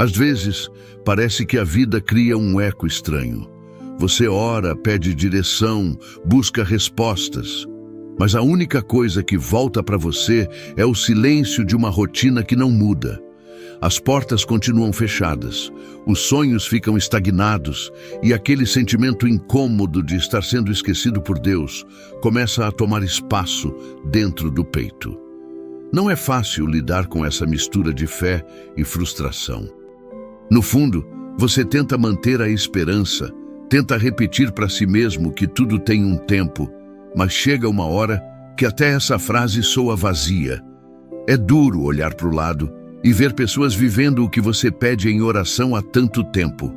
Às vezes, parece que a vida cria um eco estranho. Você ora, pede direção, busca respostas. Mas a única coisa que volta para você é o silêncio de uma rotina que não muda. As portas continuam fechadas, os sonhos ficam estagnados e aquele sentimento incômodo de estar sendo esquecido por Deus começa a tomar espaço dentro do peito. Não é fácil lidar com essa mistura de fé e frustração. No fundo, você tenta manter a esperança, tenta repetir para si mesmo que tudo tem um tempo, mas chega uma hora que até essa frase soa vazia. É duro olhar para o lado e ver pessoas vivendo o que você pede em oração há tanto tempo.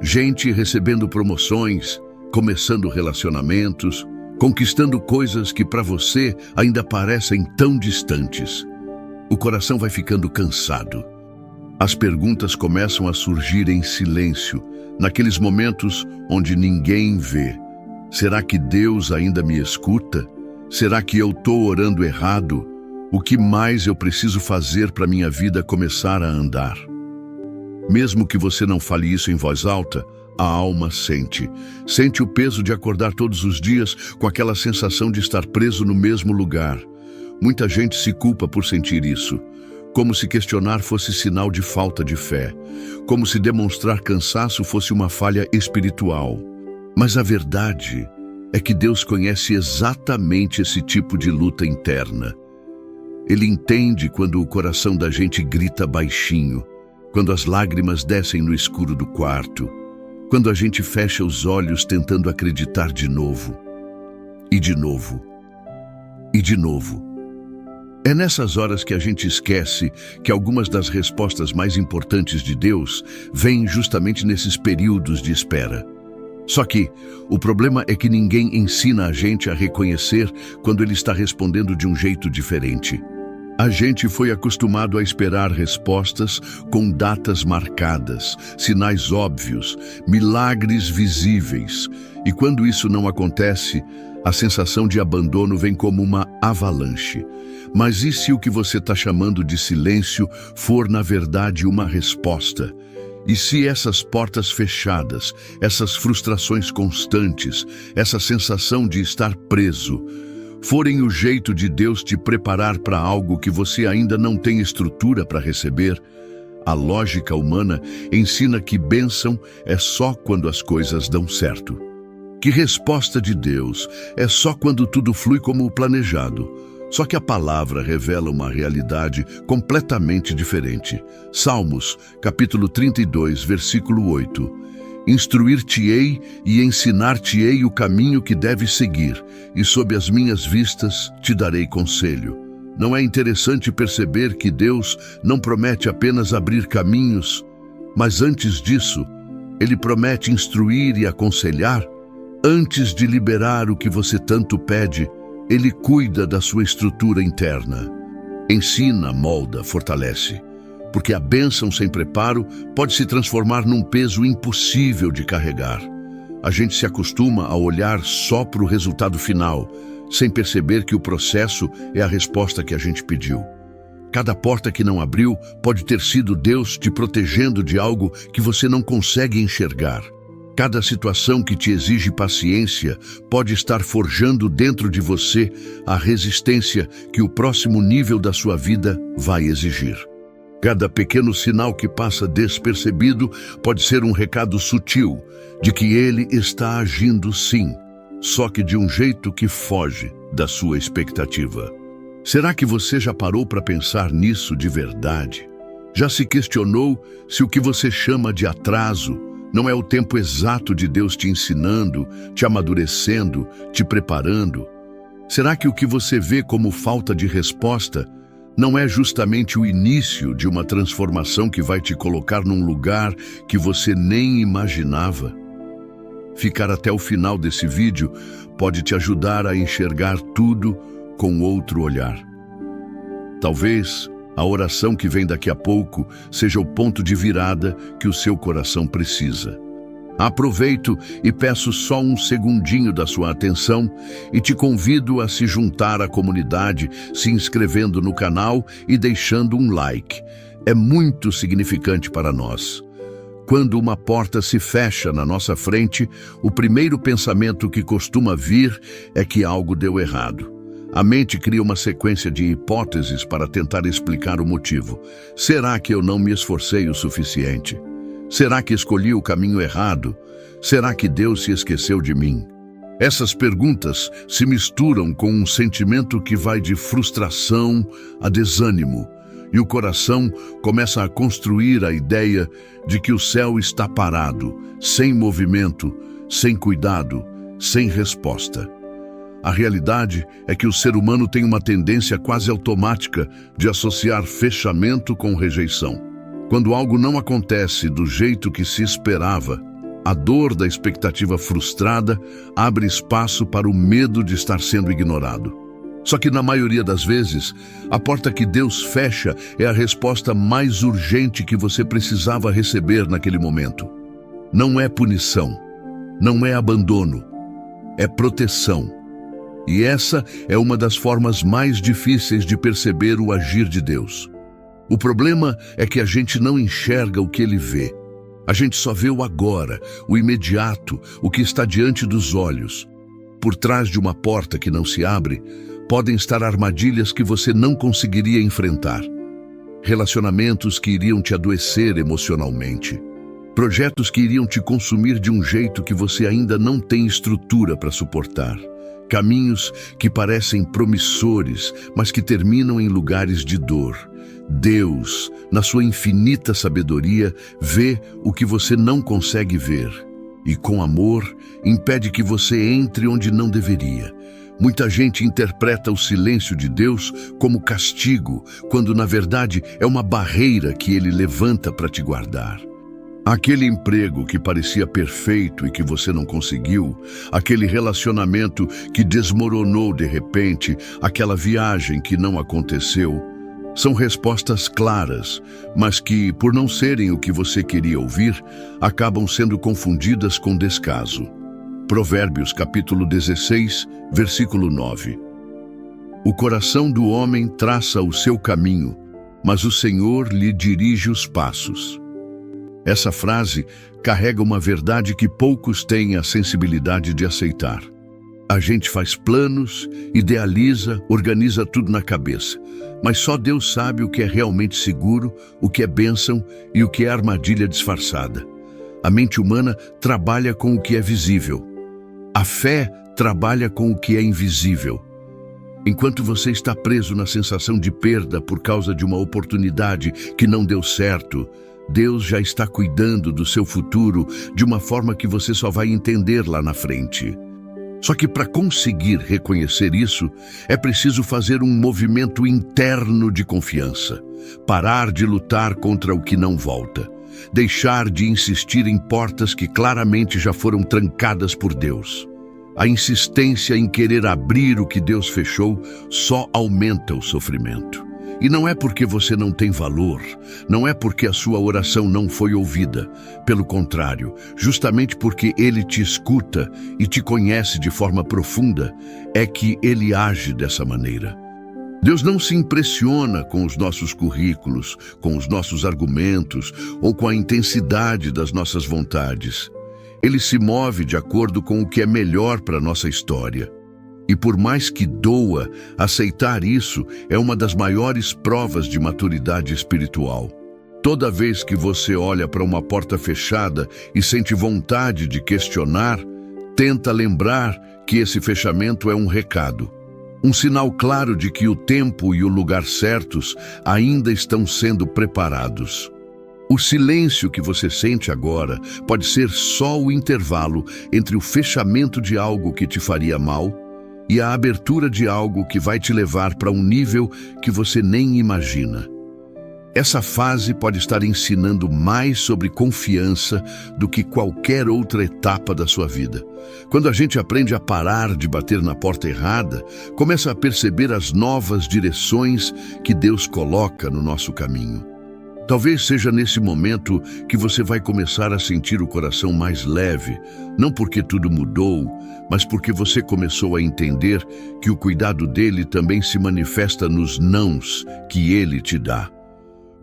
Gente recebendo promoções, começando relacionamentos, conquistando coisas que para você ainda parecem tão distantes. O coração vai ficando cansado. As perguntas começam a surgir em silêncio, naqueles momentos onde ninguém vê. Será que Deus ainda me escuta? Será que eu estou orando errado? O que mais eu preciso fazer para minha vida começar a andar? Mesmo que você não fale isso em voz alta, a alma sente. Sente o peso de acordar todos os dias com aquela sensação de estar preso no mesmo lugar. Muita gente se culpa por sentir isso, como se questionar fosse sinal de falta de fé, como se demonstrar cansaço fosse uma falha espiritual. Mas a verdade é que Deus conhece exatamente esse tipo de luta interna. Ele entende quando o coração da gente grita baixinho, quando as lágrimas descem no escuro do quarto, quando a gente fecha os olhos tentando acreditar de novo, e de novo, e de novo. É nessas horas que a gente esquece que algumas das respostas mais importantes de Deus vêm justamente nesses períodos de espera. Só que o problema é que ninguém ensina a gente a reconhecer quando Ele está respondendo de um jeito diferente. A gente foi acostumado a esperar respostas com datas marcadas, sinais óbvios, milagres visíveis. E quando isso não acontece, a sensação de abandono vem como uma avalanche. Mas e se o que você está chamando de silêncio for, na verdade, uma resposta? E se essas portas fechadas, essas frustrações constantes, essa sensação de estar preso, forem o jeito de Deus te preparar para algo que você ainda não tem estrutura para receber? A lógica humana ensina que bênção é só quando as coisas dão certo. Que resposta de Deus é só quando tudo flui como planejado. Só que a palavra revela uma realidade completamente diferente. Salmos, capítulo 32, versículo 8. Instruir-te-ei e ensinar-te-ei o caminho que deves seguir, e sob as minhas vistas te darei conselho. Não é interessante perceber que Deus não promete apenas abrir caminhos, mas antes disso, Ele promete instruir e aconselhar? Antes de liberar o que você tanto pede, Ele cuida da sua estrutura interna. Ensina, molda, fortalece. Porque a bênção sem preparo pode se transformar num peso impossível de carregar. A gente se acostuma a olhar só para o resultado final, sem perceber que o processo é a resposta que a gente pediu. Cada porta que não abriu pode ter sido Deus te protegendo de algo que você não consegue enxergar. Cada situação que te exige paciência pode estar forjando dentro de você a resistência que o próximo nível da sua vida vai exigir. Cada pequeno sinal que passa despercebido pode ser um recado sutil de que Ele está agindo sim, só que de um jeito que foge da sua expectativa. Será que você já parou para pensar nisso de verdade? Já se questionou se o que você chama de atraso não é o tempo exato de Deus te ensinando, te amadurecendo, te preparando? Será que o que você vê como falta de resposta não é justamente o início de uma transformação que vai te colocar num lugar que você nem imaginava? Ficar até o final desse vídeo pode te ajudar a enxergar tudo com outro olhar. Talvez a oração que vem daqui a pouco seja o ponto de virada que o seu coração precisa. Aproveito e peço só um segundinho da sua atenção e te convido a se juntar à comunidade, se inscrevendo no canal e deixando um like. é muito significante para nós. Quando uma porta se fecha na nossa frente, o primeiro pensamento que costuma vir é que algo deu errado. A mente cria uma sequência de hipóteses para tentar explicar o motivo. Será que eu não me esforcei o suficiente? Será que escolhi o caminho errado? Será que Deus se esqueceu de mim? Essas perguntas se misturam com um sentimento que vai de frustração a desânimo, e o coração começa a construir a ideia de que o céu está parado, sem movimento, sem cuidado, sem resposta. A realidade é que o ser humano tem uma tendência quase automática de associar fechamento com rejeição. Quando algo não acontece do jeito que se esperava, a dor da expectativa frustrada abre espaço para o medo de estar sendo ignorado. Só que na maioria das vezes, a porta que Deus fecha é a resposta mais urgente que você precisava receber naquele momento. Não é punição, não é abandono, é proteção. E essa é uma das formas mais difíceis de perceber o agir de Deus. O problema é que a gente não enxerga o que Ele vê. A gente só vê o agora, o imediato, o que está diante dos olhos. Por trás de uma porta que não se abre, podem estar armadilhas que você não conseguiria enfrentar. Relacionamentos que iriam te adoecer emocionalmente. Projetos que iriam te consumir de um jeito que você ainda não tem estrutura para suportar. Caminhos que parecem promissores, mas que terminam em lugares de dor. Deus, na sua infinita sabedoria, vê o que você não consegue ver. E com amor, impede que você entre onde não deveria. Muita gente interpreta o silêncio de Deus como castigo, quando na verdade é uma barreira que Ele levanta para te guardar. Aquele emprego que parecia perfeito e que você não conseguiu, aquele relacionamento que desmoronou de repente, aquela viagem que não aconteceu, são respostas claras, mas que, por não serem o que você queria ouvir, acabam sendo confundidas com descaso. Provérbios capítulo 16, versículo 9. O coração do homem traça o seu caminho, mas o Senhor lhe dirige os passos. Essa frase carrega uma verdade que poucos têm a sensibilidade de aceitar. A gente faz planos, idealiza, organiza tudo na cabeça, mas só Deus sabe o que é realmente seguro, o que é bênção e o que é armadilha disfarçada. A mente humana trabalha com o que é visível. A fé trabalha com o que é invisível. Enquanto você está preso na sensação de perda por causa de uma oportunidade que não deu certo, Deus já está cuidando do seu futuro de uma forma que você só vai entender lá na frente. Só que para conseguir reconhecer isso, é preciso fazer um movimento interno de confiança. Parar de lutar contra o que não volta. Deixar de insistir em portas que claramente já foram trancadas por Deus. A insistência em querer abrir o que Deus fechou só aumenta o sofrimento. E não é porque você não tem valor, não é porque a sua oração não foi ouvida. Pelo contrário, justamente porque Ele te escuta e te conhece de forma profunda, é que Ele age dessa maneira. Deus não se impressiona com os nossos currículos, com os nossos argumentos ou com a intensidade das nossas vontades. Ele se move de acordo com o que é melhor para a nossa história. E por mais que doa, aceitar isso é uma das maiores provas de maturidade espiritual. Toda vez que você olha para uma porta fechada e sente vontade de questionar, tenta lembrar que esse fechamento é um recado. Um sinal claro de que o tempo e o lugar certos ainda estão sendo preparados. O silêncio que você sente agora pode ser só o intervalo entre o fechamento de algo que te faria mal e a abertura de algo que vai te levar para um nível que você nem imagina. Essa fase pode estar ensinando mais sobre confiança do que qualquer outra etapa da sua vida. Quando a gente aprende a parar de bater na porta errada, começa a perceber as novas direções que Deus coloca no nosso caminho. Talvez seja nesse momento que você vai começar a sentir o coração mais leve, não porque tudo mudou, mas porque você começou a entender que o cuidado dele também se manifesta nos nãos que ele te dá.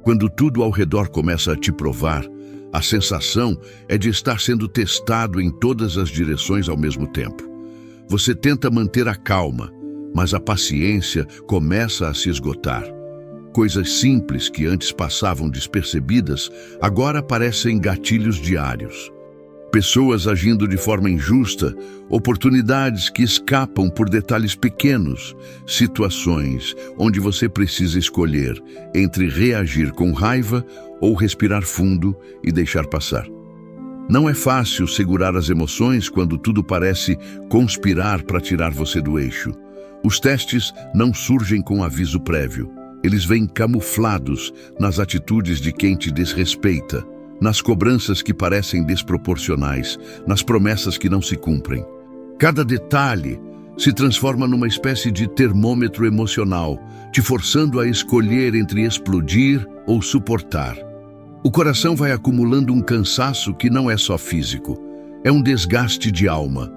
Quando tudo ao redor começa a te provar, a sensação é de estar sendo testado em todas as direções ao mesmo tempo. Você tenta manter a calma, mas a paciência começa a se esgotar. Coisas simples que antes passavam despercebidas, agora parecem gatilhos diários. Pessoas agindo de forma injusta, oportunidades que escapam por detalhes pequenos, situações onde você precisa escolher entre reagir com raiva ou respirar fundo e deixar passar. Não é fácil segurar as emoções quando tudo parece conspirar para tirar você do eixo. Os testes não surgem com aviso prévio. Eles vêm camuflados nas atitudes de quem te desrespeita, nas cobranças que parecem desproporcionais, nas promessas que não se cumprem. Cada detalhe se transforma numa espécie de termômetro emocional, te forçando a escolher entre explodir ou suportar. O coração vai acumulando um cansaço que não é só físico, é um desgaste de alma,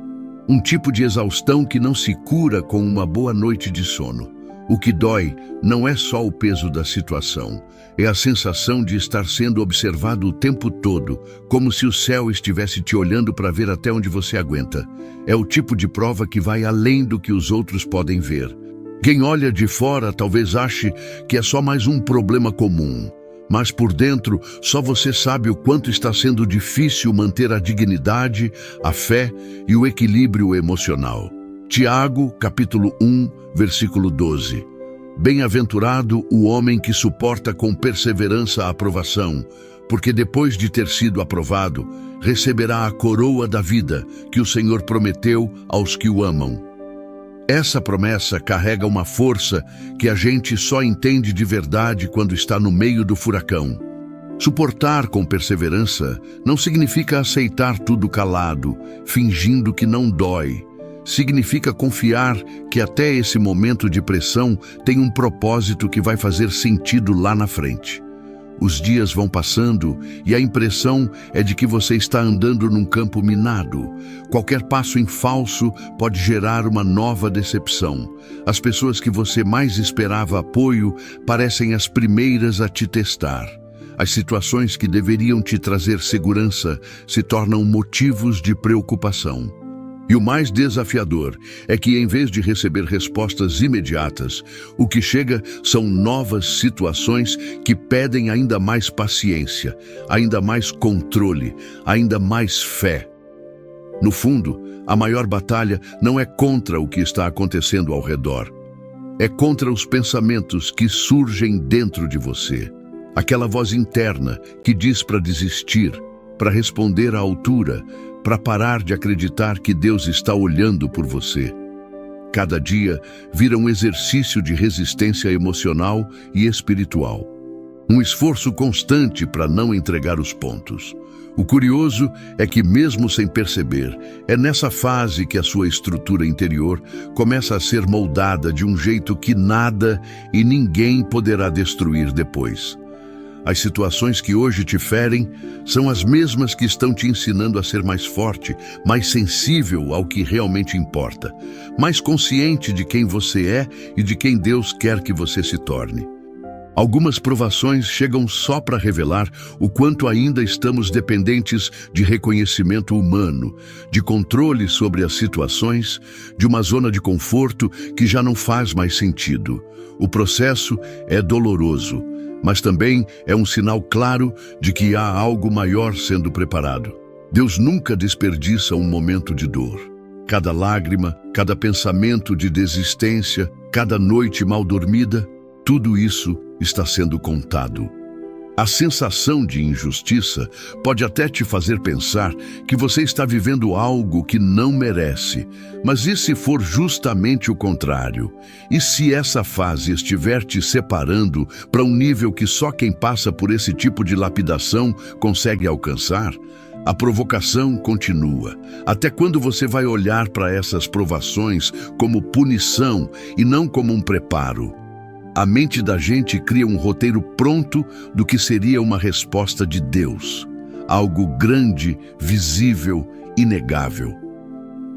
um tipo de exaustão que não se cura com uma boa noite de sono. O que dói não é só o peso da situação, é a sensação de estar sendo observado o tempo todo, como se o céu estivesse te olhando para ver até onde você aguenta. É o tipo de prova que vai além do que os outros podem ver. Quem olha de fora talvez ache que é só mais um problema comum, mas por dentro só você sabe o quanto está sendo difícil manter a dignidade, a fé e o equilíbrio emocional. Tiago, capítulo 1, versículo 12. Bem-aventurado o homem que suporta com perseverança a aprovação, porque depois de ter sido aprovado, receberá a coroa da vida que o Senhor prometeu aos que o amam. Essa promessa carrega uma força que a gente só entende de verdade quando está no meio do furacão. Suportar com perseverança não significa aceitar tudo calado, fingindo que não dói. Significa confiar que até esse momento de pressão tem um propósito que vai fazer sentido lá na frente. Os dias vão passando e a impressão é de que você está andando num campo minado. Qualquer passo em falso pode gerar uma nova decepção. As pessoas que você mais esperava apoio parecem as primeiras a te testar. As situações que deveriam te trazer segurança se tornam motivos de preocupação. E o mais desafiador é que, em vez de receber respostas imediatas, o que chega são novas situações que pedem ainda mais paciência, ainda mais controle, ainda mais fé. No fundo, a maior batalha não é contra o que está acontecendo ao redor. É contra os pensamentos que surgem dentro de você. Aquela voz interna que diz para desistir, para responder à altura, para parar de acreditar que Deus está olhando por você. Cada dia vira um exercício de resistência emocional e espiritual. Um esforço constante para não entregar os pontos. O curioso é que, mesmo sem perceber, é nessa fase que a sua estrutura interior começa a ser moldada de um jeito que nada e ninguém poderá destruir depois. As situações que hoje te ferem são as mesmas que estão te ensinando a ser mais forte, mais sensível ao que realmente importa, mais consciente de quem você é e de quem Deus quer que você se torne. Algumas provações chegam só para revelar o quanto ainda estamos dependentes de reconhecimento humano, de controle sobre as situações, de uma zona de conforto que já não faz mais sentido. O processo é doloroso, mas também é um sinal claro de que há algo maior sendo preparado. Deus nunca desperdiça um momento de dor. Cada lágrima, cada pensamento de desistência, cada noite mal dormida, tudo isso está sendo contado. A sensação de injustiça pode até te fazer pensar que você está vivendo algo que não merece, mas e se for justamente o contrário? E se essa fase estiver te separando para um nível que só quem passa por esse tipo de lapidação consegue alcançar? A provocação continua. Até quando você vai olhar para essas provações como punição e não como um preparo? A mente da gente cria um roteiro pronto do que seria uma resposta de Deus. Algo grande, visível, inegável.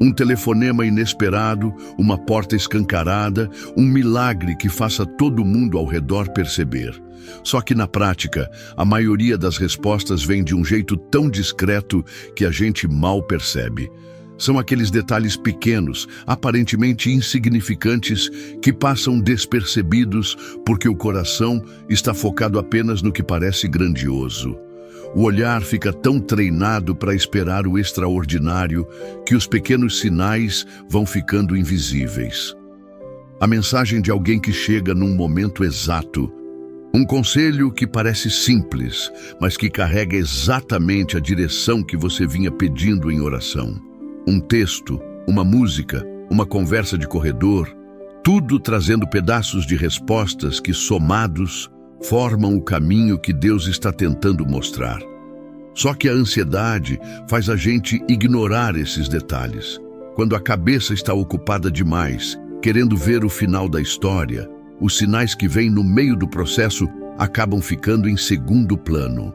Um telefonema inesperado, uma porta escancarada, um milagre que faça todo mundo ao redor perceber. Só que na prática, a maioria das respostas vem de um jeito tão discreto que a gente mal percebe. São aqueles detalhes pequenos, aparentemente insignificantes, que passam despercebidos porque o coração está focado apenas no que parece grandioso. O olhar fica tão treinado para esperar o extraordinário que os pequenos sinais vão ficando invisíveis. A mensagem de alguém que chega num momento exato, um conselho que parece simples, mas que carrega exatamente a direção que você vinha pedindo em oração. Um texto, uma música, uma conversa de corredor, tudo trazendo pedaços de respostas que, somados, formam o caminho que Deus está tentando mostrar. Só que a ansiedade faz a gente ignorar esses detalhes. Quando a cabeça está ocupada demais, querendo ver o final da história, os sinais que vêm no meio do processo acabam ficando em segundo plano.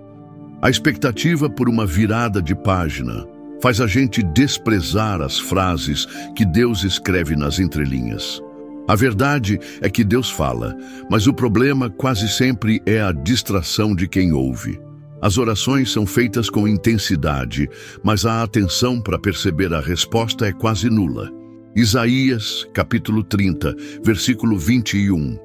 A expectativa por uma virada de página faz a gente desprezar as frases que Deus escreve nas entrelinhas. A verdade é que Deus fala, mas o problema quase sempre é a distração de quem ouve. As orações são feitas com intensidade, mas a atenção para perceber a resposta é quase nula. Isaías, capítulo 30, versículo 21.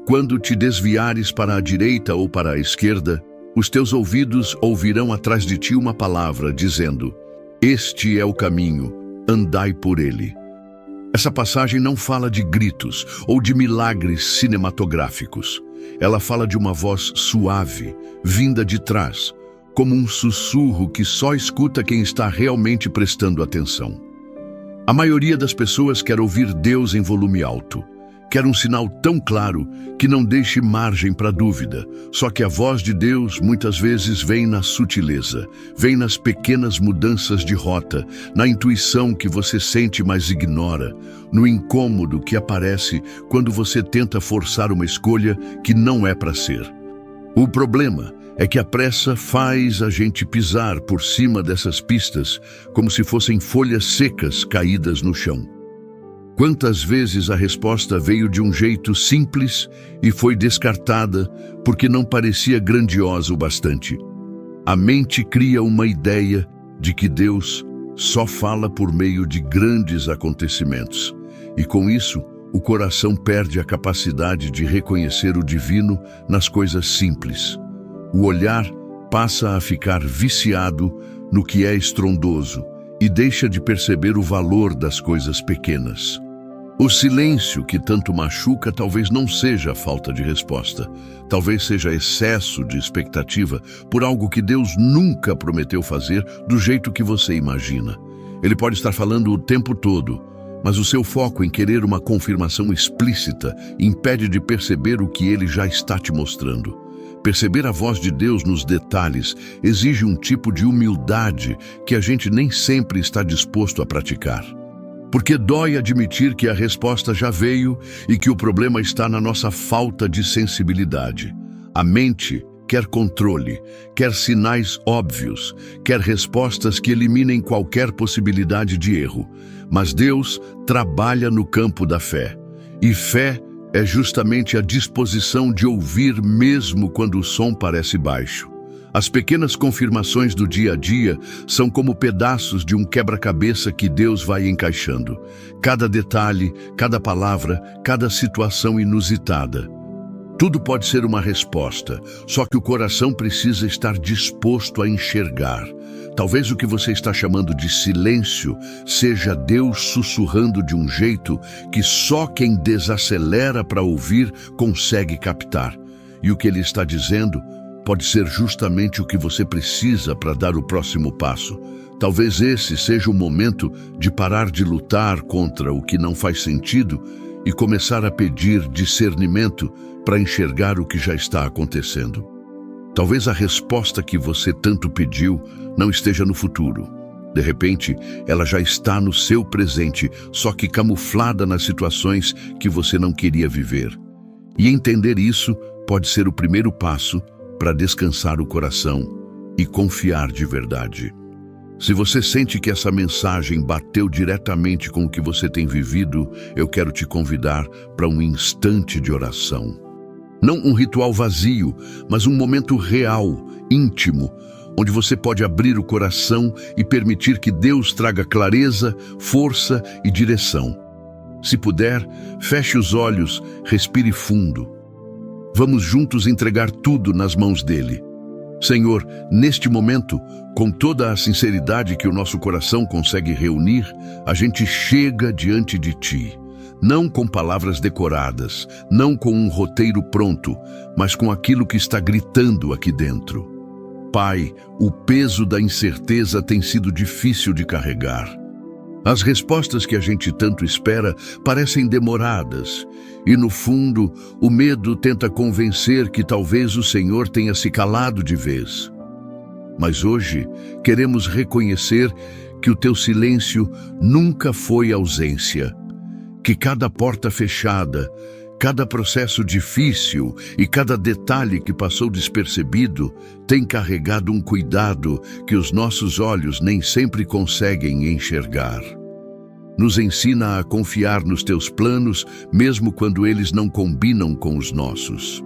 Quando te desviares para a direita ou para a esquerda, os teus ouvidos ouvirão atrás de ti uma palavra, dizendo: este é o caminho, andai por ele. Essa passagem não fala de gritos ou de milagres cinematográficos. Ela fala de uma voz suave, vinda de trás, como um sussurro que só escuta quem está realmente prestando atenção. A maioria das pessoas quer ouvir Deus em volume alto. Quer um sinal tão claro que não deixe margem para dúvida. Só que a voz de Deus muitas vezes vem na sutileza, vem nas pequenas mudanças de rota, na intuição que você sente mas ignora, no incômodo que aparece quando você tenta forçar uma escolha que não é para ser. O problema é que a pressa faz a gente pisar por cima dessas pistas como se fossem folhas secas caídas no chão. Quantas vezes a resposta veio de um jeito simples e foi descartada porque não parecia grandiosa o bastante? A mente cria uma ideia de que Deus só fala por meio de grandes acontecimentos. E com isso, o coração perde a capacidade de reconhecer o divino nas coisas simples. O olhar passa a ficar viciado no que é estrondoso e deixa de perceber o valor das coisas pequenas. O silêncio que tanto machuca talvez não seja falta de resposta, talvez seja excesso de expectativa por algo que Deus nunca prometeu fazer do jeito que você imagina. Ele pode estar falando o tempo todo, mas o seu foco em querer uma confirmação explícita impede de perceber o que ele já está te mostrando. Perceber a voz de Deus nos detalhes exige um tipo de humildade que a gente nem sempre está disposto a praticar. Porque dói admitir que a resposta já veio e que o problema está na nossa falta de sensibilidade. A mente quer controle, quer sinais óbvios, quer respostas que eliminem qualquer possibilidade de erro. Mas Deus trabalha no campo da fé. E fé é justamente a disposição de ouvir mesmo quando o som parece baixo. As pequenas confirmações do dia a dia são como pedaços de um quebra-cabeça que Deus vai encaixando. Cada detalhe, cada palavra, cada situação inusitada. Tudo pode ser uma resposta, só que o coração precisa estar disposto a enxergar. Talvez o que você está chamando de silêncio seja Deus sussurrando de um jeito que só quem desacelera para ouvir consegue captar. E o que ele está dizendo pode ser justamente o que você precisa para dar o próximo passo. Talvez esse seja o momento de parar de lutar contra o que não faz sentido e começar a pedir discernimento para enxergar o que já está acontecendo. Talvez a resposta que você tanto pediu não esteja no futuro. De repente, ela já está no seu presente, só que camuflada nas situações que você não queria viver. E entender isso pode ser o primeiro passo para descansar o coração e confiar de verdade. Se você sente que essa mensagem bateu diretamente com o que você tem vivido, eu quero te convidar para um instante de oração. Não um ritual vazio, mas um momento real, íntimo, onde você pode abrir o coração e permitir que Deus traga clareza, força e direção. Se puder, feche os olhos, respire fundo. Vamos juntos entregar tudo nas mãos dele. Senhor, neste momento, com toda a sinceridade que o nosso coração consegue reunir, a gente chega diante de Ti. Não com palavras decoradas, não com um roteiro pronto, mas com aquilo que está gritando aqui dentro. Pai, o peso da incerteza tem sido difícil de carregar. As respostas que a gente tanto espera parecem demoradas, e no fundo, o medo tenta convencer que talvez o Senhor tenha se calado de vez. Mas hoje, queremos reconhecer que o Teu silêncio nunca foi ausência, que cada porta fechada, cada processo difícil e cada detalhe que passou despercebido tem carregado um cuidado que os nossos olhos nem sempre conseguem enxergar. Nos ensina a confiar nos Teus planos, mesmo quando eles não combinam com os nossos.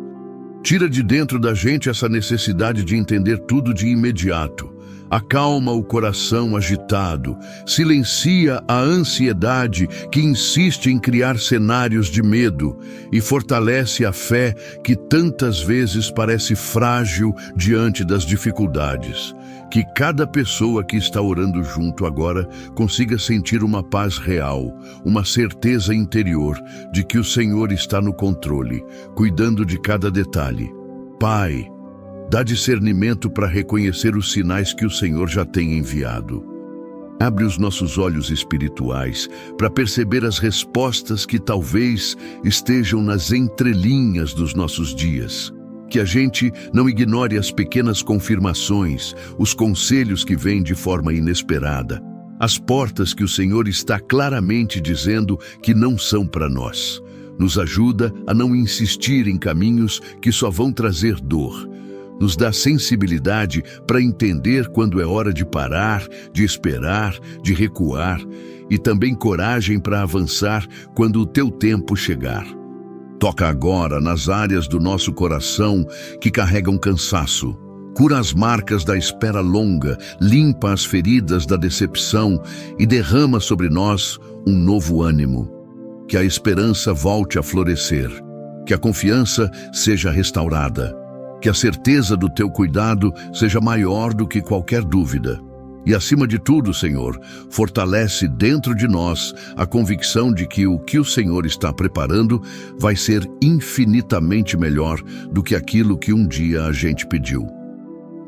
Tira de dentro da gente essa necessidade de entender tudo de imediato. Acalma o coração agitado, silencia a ansiedade que insiste em criar cenários de medo e fortalece a fé que tantas vezes parece frágil diante das dificuldades. Que cada pessoa que está orando junto agora consiga sentir uma paz real, uma certeza interior de que o Senhor está no controle, cuidando de cada detalhe. Pai, dá discernimento para reconhecer os sinais que o Senhor já tem enviado. Abre os nossos olhos espirituais para perceber as respostas que talvez estejam nas entrelinhas dos nossos dias. Que a gente não ignore as pequenas confirmações, os conselhos que vêm de forma inesperada, as portas que o Senhor está claramente dizendo que não são para nós. Nos ajuda a não insistir em caminhos que só vão trazer dor. Nos dá sensibilidade para entender quando é hora de parar, de esperar, de recuar, e também coragem para avançar quando o teu tempo chegar. Toca agora nas áreas do nosso coração que carregam cansaço. Cura as marcas da espera longa, limpa as feridas da decepção e derrama sobre nós um novo ânimo. Que a esperança volte a florescer, que a confiança seja restaurada, que a certeza do teu cuidado seja maior do que qualquer dúvida. E acima de tudo, Senhor, fortalece dentro de nós a convicção de que o Senhor está preparando vai ser infinitamente melhor do que aquilo que um dia a gente pediu.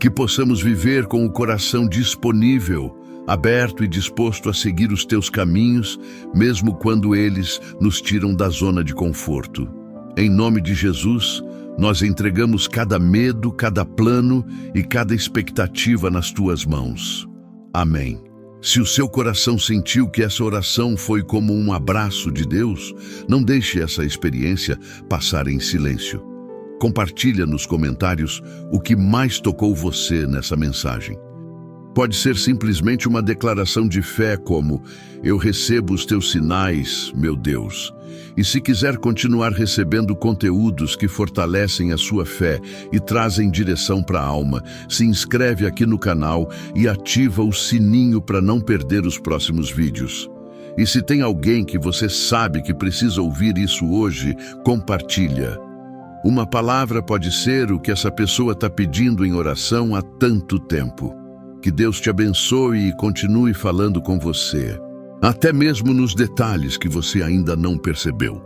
Que possamos viver com o coração disponível, aberto e disposto a seguir os teus caminhos, mesmo quando eles nos tiram da zona de conforto. Em nome de Jesus, nós entregamos cada medo, cada plano e cada expectativa nas tuas mãos. Amém. Se o seu coração sentiu que essa oração foi como um abraço de Deus, não deixe essa experiência passar em silêncio. Compartilha nos comentários o que mais tocou você nessa mensagem. Pode ser simplesmente uma declaração de fé como: eu recebo os teus sinais, meu Deus. E se quiser continuar recebendo conteúdos que fortalecem a sua fé e trazem direção para a alma, se inscreve aqui no canal e ativa o sininho para não perder os próximos vídeos. E se tem alguém que você sabe que precisa ouvir isso hoje, compartilha. Uma palavra pode ser o que essa pessoa está pedindo em oração há tanto tempo. Que Deus te abençoe e continue falando com você, até mesmo nos detalhes que você ainda não percebeu.